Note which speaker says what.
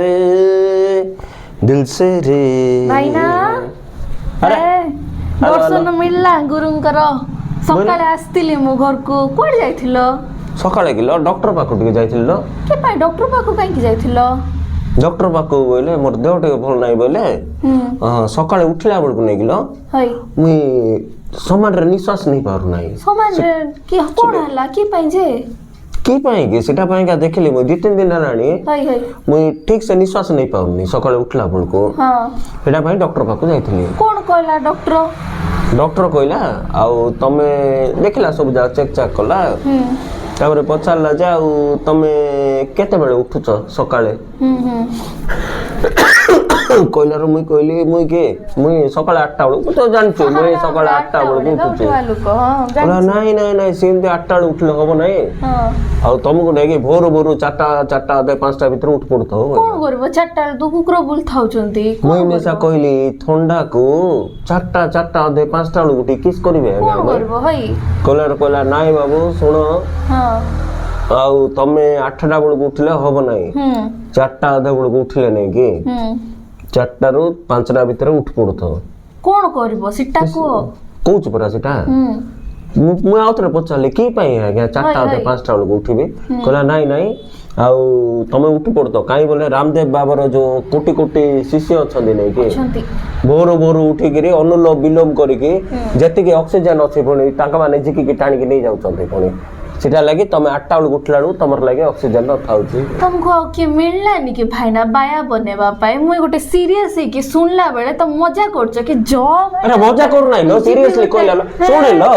Speaker 1: दिल से रे
Speaker 2: भाइना दर्शन मिलला गुरुंकर सकाळे आस्तिली मो घर को कोड जाइथिलो
Speaker 1: सकाळे गेलो डॉक्टर पाखु टिके जाइथिलो
Speaker 2: के पाई डॉक्टर पाखु काई की जाइथिलो
Speaker 1: डॉक्टर पाखु बोले मोर देह टिके भल नाही बोले सकाळे उठला बेल को नै गेलो
Speaker 2: हई
Speaker 1: मुई समान रे निश्वास नहीं पारु नाही
Speaker 2: समान रे की कोन हला की पाई जे
Speaker 1: की पाई के सेटा पाई का देखली मो 2-3 दिन राणी
Speaker 2: हई हई
Speaker 1: मुई ठीक से निश्वास नहीं पाउनी सकाळे उठला बेल को
Speaker 2: हां
Speaker 1: सेटा पाई डॉक्टर पाखु जाइथिली
Speaker 2: कोन कहला डॉक्टर
Speaker 1: कहला आउ तमे देखला सब जा चेक चेक कला तापर पचारला जे आउ तमे केते बेले उठुछ सकाळे कहला रो मुई कहली मुई के मुई सकाळे 8टा बेले तो जानछु मुई सकाळे 8टा बेले उठुछु कहला नाही नाही नाही सेमते 8टा बेले उठले हबो नाही आउ तुमको नेके भोर भोर 4टा 5टा भीतर उठ पड़तो
Speaker 2: कोन करबो 4टा तो कुकुर बुल थाउचंती
Speaker 1: मुई मेसा कहली ठंडा को 4टा 5टा बेले उठी किस करिवे
Speaker 2: कोन करबो हई
Speaker 1: कहला नाही बाबू सुनो आउ तमे 8टा बेले उठले हबो नाही 4टा बेले उठले नहीं कि 4टा रु 5टा भीतर उठ पड़तो
Speaker 2: कोन करबो सिटा को
Speaker 1: कोच परा सेटा मु आउतरे पचारले की पाई आज्ञा 4टा 5टा बेले उठिबे कहला नाही नाही आउ तमे उठ पड़तो काई बोले रामदेव बाबार जो कोटी कोटी शिष्य अछंदी नै कि भोर भोर उठी गिरी अनुलोम विलोम करी कि जति के ऑक्सीजन अछि पुनी ताका माने जिकी की टाणी के नै जाउछंती पुनी सेटा लागि तमे 8टा बेले उठलाडू तमर लागि ऑक्सीजन न थाउची
Speaker 2: तुमको के मिलला नि कि भाइना बाया बनेबा पाए मुई गोटे सीरियस कि सुनला बेले त मजा करछ कि जॉब
Speaker 1: अरे मजा करू नाही लो सीरियसली कहला सुन लो